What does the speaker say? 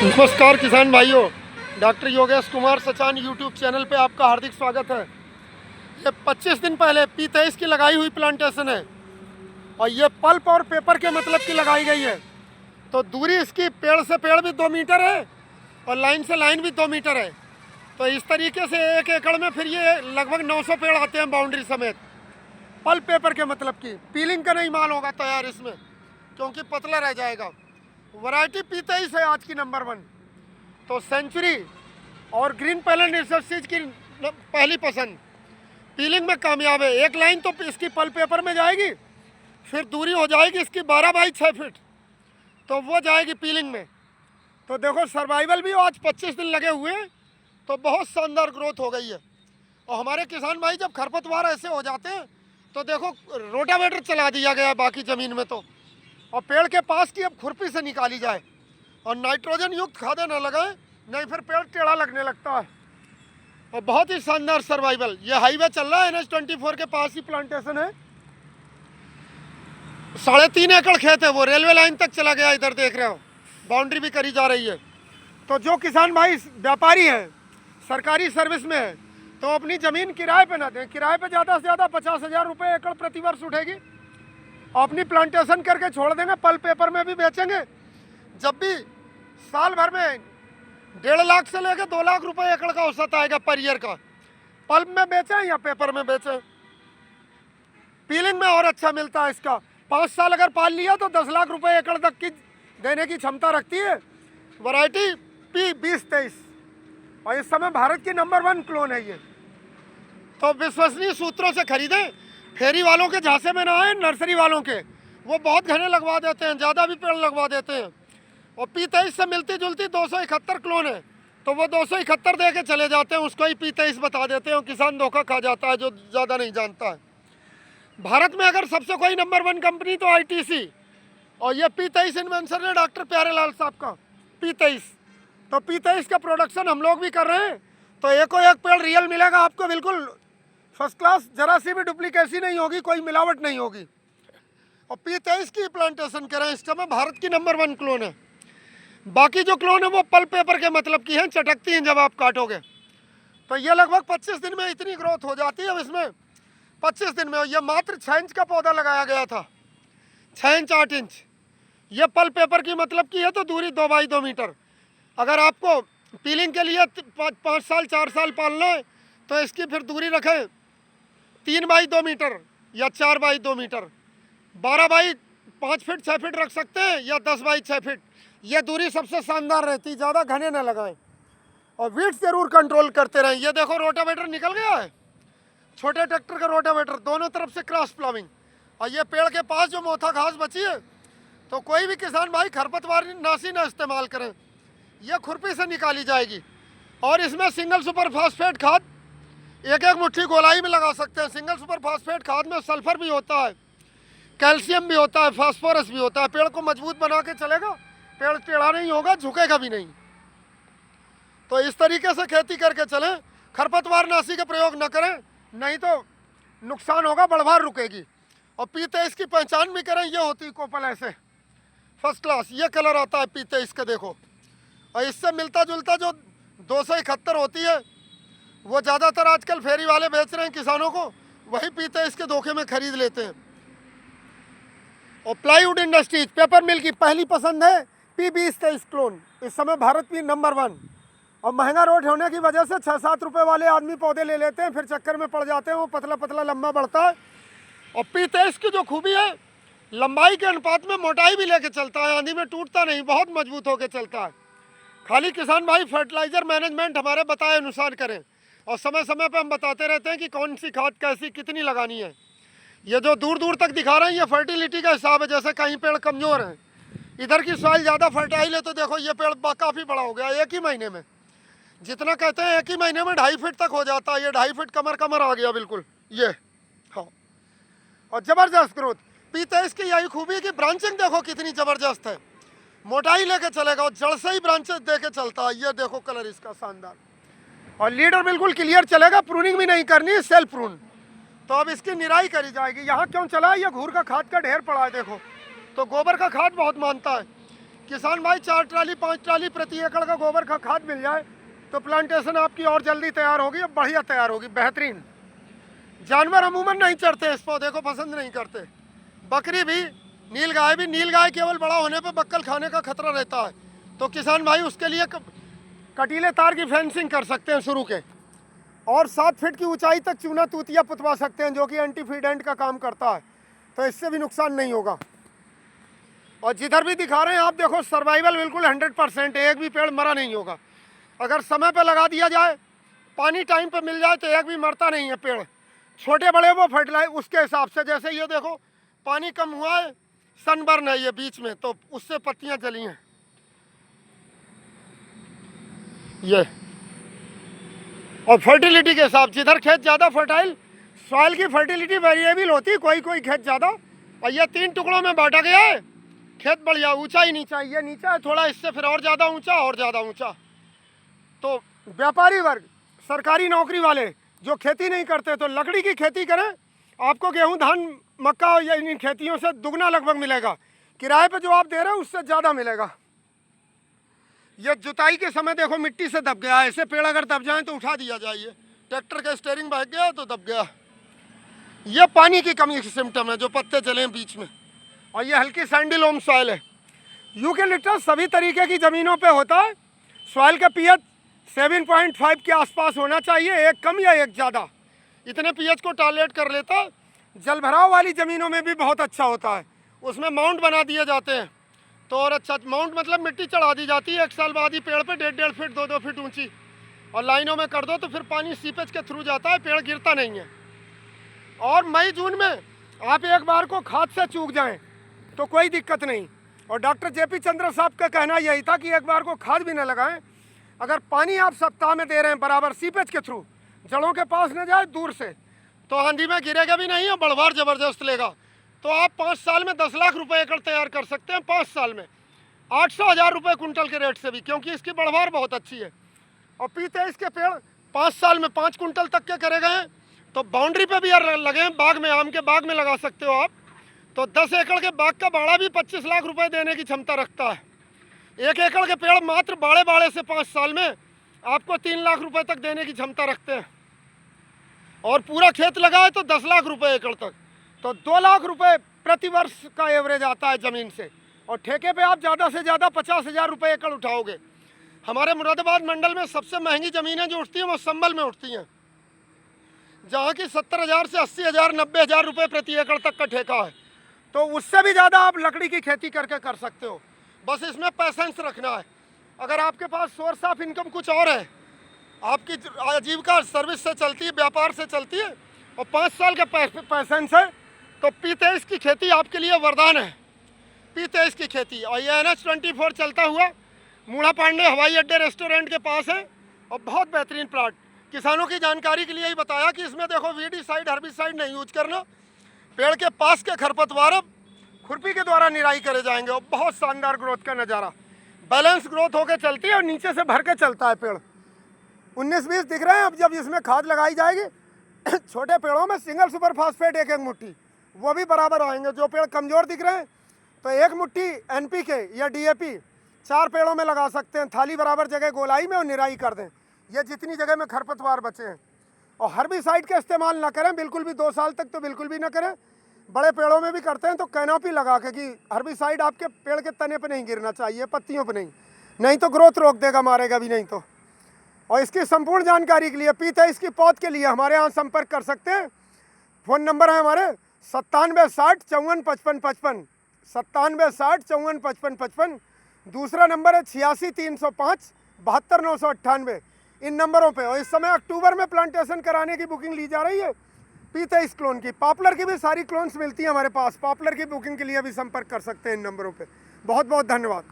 नमस्कार किसान भाइयों, doctor Yogesh Kumar Sachan YouTube channel पे आपका हार्दिक स्वागत है। ये 25 दिन पहले P23 की लगाई हुई प्लांटेशन है और ये पल्प और पेपर के मतलब की लगाई गई है। तो दूरी इसकी पेड़ से पेड़ भी 2 मीटर है और लाइन से लाइन भी 2 मीटर है। तो इस तरीके से 1 एकड़ में फिर ये लगभग 900 पेड़ आते हैं बाउंड्री समेत। पल्प पेपर के मतलब की पीलिंग का नहीं माल होगा तैयार इसमें, क्योंकि पतला रह जाएगा। वैरायटी P23 है आज की नंबर 1। तो सेंचुरी और ग्रीन पैलेंट इंडस्ट्रीज की पहली पसंद पीलिंग में कामयाब है। एक लाइन तो इसकी पल्प पेपर में जाएगी, फिर दूरी हो जाएगी इसकी 12 बाई 6 फीट, तो वो जाएगी पीलिंग में। तो देखो सर्वाइवल भी आज 25 दिन लगे हुए हैं, तो बहुत शानदार ग्रोथ हो गई है। और हमारे किसान भाई जब खरपतवार ऐसे हो जाते हैं तो देखो रोटावेटर चला दिया गया बाकी ज़मीन में, तो और पेड़ के पास की अब खुरपी से निकाली जाए और नाइट्रोजन युक्त खादें न लगाएं, नहीं फिर पेड़ टेढ़ा लगने लगता है। और बहुत ही शानदार सर्वाइवल। ये हाईवे चल रहा है, NH24 के पास ही प्लांटेशन है। 3.5 एकड़ खेत है, वो रेलवे लाइन तक चला गया, इधर देख रहे हो बाउंड्री भी करी जा रही है। तो जो किसान भाई व्यापारी हैं, सरकारी सर्विस में है, तो अपनी ज़मीन किराए पे ना दें। किराए पे ज़्यादा से ज़्यादा 50,000 रुपये एकड़ प्रति वर्ष उठेगी। अपनी प्लांटेशन करके छोड़ देंगे, पल्प पेपर में भी बेचेंगे। जब भी साल भर में 1.5 लाख से लेकर 2 लाख रुपए एकड़ का औसत आएगा पर ईयर का। पल्प में बेचें या पेपर में बेचें, पीलिंग में और अच्छा मिलता है इसका। 5 साल अगर पाल लिया तो 10 लाख रुपए एकड़ तक की देने की क्षमता रखती है। वैरायटी P2023 और इस समय भारत की नंबर 1 क्लोन है ये। तो विश्वसनीय सूत्रों से खरीदें, फेरी वालों के झांसे में ना आए। नर्सरी वालों के वो बहुत घने लगवा देते हैं, ज़्यादा भी पेड़ लगवा देते हैं। और P23 से मिलती जुलती 271 क्लोन है, तो वो 271 दे के चले जाते हैं, उसको ही P23 बता देते हैं। किसान धोखा खा जाता है जो ज़्यादा नहीं जानता है। भारत में अगर सबसे कोई नंबर 1 कंपनी तो ITC, और ये P23 इन्वेंशन है डॉक्टर प्यारेलाल साहब का P23। तो P23 का प्रोडक्शन हम लोग भी कर रहे हैं, तो एको एक पेड़ रियल मिलेगा आपको, बिल्कुल फर्स्ट क्लास, जरा सी भी डुप्लीकेसी नहीं होगी, कोई मिलावट नहीं होगी। और P23 की प्लांटेशन करें, इस समय भारत की नंबर 1 क्लोन है। बाकी जो क्लोन है वो पल्प पेपर के मतलब की हैं, चटकती हैं जब आप काटोगे। तो ये लगभग 25 दिन में इतनी ग्रोथ हो जाती है। अब इसमें 25 दिन में ये मात्र 6 इंच का पौधा लगाया गया था, 6 इंच 8 इंच। ये पल्प पेपर की मतलब की है, तो दूरी 2 बाई 2 मीटर। अगर आपको पीलिंग के लिए 5 साल 4 साल पालना है तो इसकी फिर दूरी रखें 3 बाई 2 मीटर या 4 by 2 metre. 12 by 5 feet 6 feet रख सकते हैं या 10 बाई 6 फीट। ये दूरी सबसे शानदार रहती, ज़्यादा घने न लगाएं। और वीड्स जरूर कंट्रोल करते रहें। ये देखो रोटावेटर निकल गया है, छोटे ट्रैक्टर का रोटावेटर, दोनों तरफ से क्रॉस प्लाविंग। और ये पेड़ के पास जो मोथा घास बची है, तो कोई भी किसान भाई खरपतवार नाशी ना इस्तेमाल करें, यह खुरपी से निकाली जाएगी। और इसमें सिंगल सुपर फास्फेट खाद 1-1 मुट्ठी गोलाई में लगा सकते हैं। सिंगल सुपर फास्फेट खाद में सल्फर भी होता है, कैल्शियम भी होता है, फास्फोरस भी होता है। पेड़ को मजबूत बना के चलेगा, पेड़ टेढ़ा नहीं होगा, झुकेगा भी नहीं। तो इस तरीके से खेती करके चलें, खरपतवार नाशी का प्रयोग न करें, नहीं तो नुकसान होगा, बढ़वार रुकेगी। और P23 की पहचान भी करें, ये होती कोपल ऐसे फर्स्ट क्लास, ये कलर आता है P23 का देखो। और इससे मिलता जुलता जो 271 होती है, वो ज़्यादातर आजकल फेरी वाले बेच रहे हैं किसानों को, वही P23 के धोखे में खरीद लेते हैं। और प्लाईवुड इंडस्ट्रीज पेपर मिल की पहली पसंद है P2023 क्लोन, इस समय भारत की नंबर 1। और महंगा रोड होने की वजह से 6-7 रुपये वाले आदमी पौधे ले लेते हैं, फिर चक्कर में पड़ जाते हैं, वो पतला पतला लंबा बढ़ता है। और P23 की जो खूबी है, लंबाई के अनुपात में मोटाई भी लेके चलता है, आंधी में टूटता नहीं, बहुत मजबूत होकर चलता है। खाली किसान भाई फर्टिलाइज़र मैनेजमेंट हमारे बताए अनुसार करें, और समय समय पर हम बताते रहते हैं कि कौन सी खाद कैसी कितनी लगानी है। ये जो दूर दूर तक दिखा रहे हैं, ये फर्टिलिटी का हिसाब है। जैसे कहीं पेड़ कमज़ोर हैं, इधर की सॉइल ज़्यादा फर्टाइल है, तो देखो ये पेड़ काफ़ी बड़ा हो गया 1 ही महीने में। जितना कहते हैं 1 ही महीने में 2.5 फीट तक हो जाता है, ये 2.5 फीट कमर आ गया बिल्कुल ये। हाँ, और ज़बरदस्त ग्रोथ। P23 की यही खूबी है कि ब्रांचिंग देखो कितनी ज़बरदस्त है, मोटाई लेके चलेगा और जड़ से ही ब्रांचेस दे के चलता है। ये देखो कलर इसका शानदार, और लीडर बिल्कुल क्लियर चलेगा, प्रूनिंग भी नहीं करनी है, सेल्फ प्रून। तो अब इसकी निराई करी जाएगी। यहाँ क्यों चला है, ये घूर का खाद का ढेर पड़ा है देखो, तो गोबर का खाद बहुत मानता है। किसान भाई 4 ट्राली 5 ट्राली प्रति एकड़ का गोबर का खाद मिल जाए तो प्लांटेशन आपकी और जल्दी तैयार होगी और बढ़िया तैयार होगी, बेहतरीन। जानवर अमूमन नहीं चढ़ते, इस पौधे को पसंद नहीं करते। बकरी भी, नील गाय भी। नील गाय केवल बड़ा होने पर बक्कल खाने का खतरा रहता है, तो किसान भाई उसके लिए कटीले तार की फेंसिंग कर सकते हैं शुरू के, और 7 फीट की ऊंचाई तक चूना तूतिया पुतवा सकते हैं, जो कि एंटी फीडेंट का काम करता है, तो इससे भी नुकसान नहीं होगा। और जिधर भी दिखा रहे हैं आप देखो, सर्वाइवल बिल्कुल 100%, एक भी पेड़ मरा नहीं होगा। अगर समय पे लगा दिया जाए, पानी टाइम पे मिल जाए, तो एक भी मरता नहीं है पेड़। छोटे बड़े वो फर्टिलाइज उसके हिसाब से, जैसे ये देखो पानी कम हुआ है, सनबर्न है ये बीच में, तो उससे पत्तियां जली हैं ये। और फर्टिलिटी के हिसाब, जिधर खेत ज़्यादा फर्टाइल, सॉइल की फर्टिलिटी वेरिएबल होती है, कोई कोई खेत ज़्यादा। और ये 3 टुकड़ों में बांटा गया है, खेत बढ़िया ऊंचा ही नीचा, ये नीचा है थोड़ा, इससे फिर और ज़्यादा ऊंचा और ज़्यादा ऊंचा। तो व्यापारी वर्ग, सरकारी नौकरी वाले जो खेती नहीं करते, तो लकड़ी की खेती करें, आपको गेहूं धान मक्का या इन खेतियों से दुगना लगभग मिलेगा। किराए पे जो आप दे रहे हैं उससे ज़्यादा मिलेगा। ये जुताई के समय देखो मिट्टी से दब गया, ऐसे पेड़ अगर दब जाए तो उठा दिया जाए। ट्रैक्टर का स्टीयरिंग बह गया तो दब गया। ये पानी की कमी की सिम्टम है, जो पत्ते चले हैं बीच में। और ये हल्की सैंडी लोम सॉइल है। यूकेलिप्टस सभी तरीके की ज़मीनों पे होता है। सॉइल का पीएच 7.5 के आसपास होना चाहिए, एक कम या एक ज़्यादा, इतने पीएच को टॉलरेट कर लेता है। जल भराव वाली ज़मीनों में भी बहुत अच्छा होता है, उसमें माउंट बना दिए जाते हैं, तो और अच्छा। माउंट मतलब मिट्टी चढ़ा दी जाती है, 1 साल बाद ही पेड़ पे 1.5 फीट 2-2 फीट ऊंची, और लाइनों में कर दो तो फिर पानी सीपेज के थ्रू जाता है, पेड़ गिरता नहीं है। और मई जून में आप एक बार को खाद से चूक जाएं तो कोई दिक्कत नहीं। और डॉक्टर जेपी चंद्र साहब का कहना यही था कि एक बार को खाद भी न लगाएं, अगर पानी आप सप्ताह में दे रहे हैं बराबर सीपेज के थ्रू, जड़ों के पास न जाए दूर से, तो आंधी में गिरेगा भी नहीं और बढ़वार ज़बरदस्त लेगा। तो आप 5 साल में 10 लाख रुपए एकड़ तैयार कर सकते हैं, 5 साल में 800,000 रुपये कुंटल के रेट से भी, क्योंकि इसकी बढ़वार बहुत अच्छी है। और पीते इसके पेड़ 5 साल में 5 कुंटल तक के करे गए हैं, तो बाउंड्री पे भी यार लगे हैं, बाग में, आम के बाग में लगा सकते हो आप। तो 10 एकड़ के बाग का बाड़ा भी 25 लाख रुपए देने की क्षमता रखता है। 1 एकड़ के पेड़ मात्र बाड़े से 5 साल में आपको 3 लाख रुपए तक देने की क्षमता रखते हैं। और पूरा खेत लगाए तो 10 लाख रुपए एकड़ तक, तो 2 लाख रुपए प्रति वर्ष का एवरेज आता है ज़मीन से। और ठेके पे आप ज़्यादा से ज़्यादा 50,000 रुपये एकड़ उठाओगे। हमारे मुरादाबाद मंडल में सबसे महंगी ज़मीनें जो उठती हैं वो संभल में उठती हैं, जहाँ की 70,000 से 80,000 90,000 रुपये प्रति एकड़ तक का ठेका है। तो उससे भी ज़्यादा आप लकड़ी की खेती करके कर सकते हो, बस इसमें पैसेंस रखना है। अगर आपके पास सोर्स ऑफ इनकम कुछ और है, आपकी आजीविका सर्विस से चलती है, व्यापार से चलती है, और 5 साल का पैसेंस है, तो P23 की खेती आपके लिए वरदान है। P23 की खेती, और ये NH24 चलता हुआ मूढ़ा पांडे हवाई अड्डे रेस्टोरेंट के पास है, और बहुत बेहतरीन प्लाट। किसानों की जानकारी के लिए ही बताया कि इसमें देखो वीडीसाइड हर्बिसाइड नहीं यूज करना, पेड़ के पास के खरपतवार खुरपी के द्वारा निराई करे जाएंगे, और बहुत शानदार ग्रोथ का नज़ारा, बैलेंस ग्रोथ होकर चलती है और नीचे से भर के चलता है पेड़। 19-20 दिख रहे हैं। अब जब इसमें खाद लगाई जाएगी छोटे पेड़ों में सिंगल सुपर फास्फेट 1-1 मुट्ठी, वो भी बराबर आएंगे। जो पेड़ कमज़ोर दिख रहे हैं तो 1 मुट्ठी NPK या DAP 4 पेड़ों में लगा सकते हैं, थाली बराबर जगह गोलाई में, और निराई कर दें। ये जितनी जगह में खरपतवार बचे हैं। और हर्बिसाइड का इस्तेमाल ना करें बिल्कुल भी, 2 साल तक तो बिल्कुल भी ना करें। बड़े पेड़ों में भी करते हैं तो कैनोपी लगा के, कि हर्बिसाइड आपके पेड़ के तने पे नहीं गिरना चाहिए, पत्तियों पे नहीं तो ग्रोथ रोक देगा, मारेगा भी नहीं तो। और इसकी संपूर्ण जानकारी के लिए P23 की पौध के लिए हमारे यहाँ संपर्क कर सकते हैं। फ़ोन नंबर है हमारे 97 60 54 55 55, 97 60 54 55 55। दूसरा नंबर है 86 305 72 998। इन नंबरों पे। और इस समय अक्टूबर में प्लांटेशन कराने की बुकिंग ली जा रही है P23 क्लोन की। पॉपुलर की भी सारी क्लोन्स मिलती हैं हमारे पास। पॉपुलर की बुकिंग के लिए भी संपर्क कर सकते हैं इन नंबरों पे। बहुत बहुत धन्यवाद।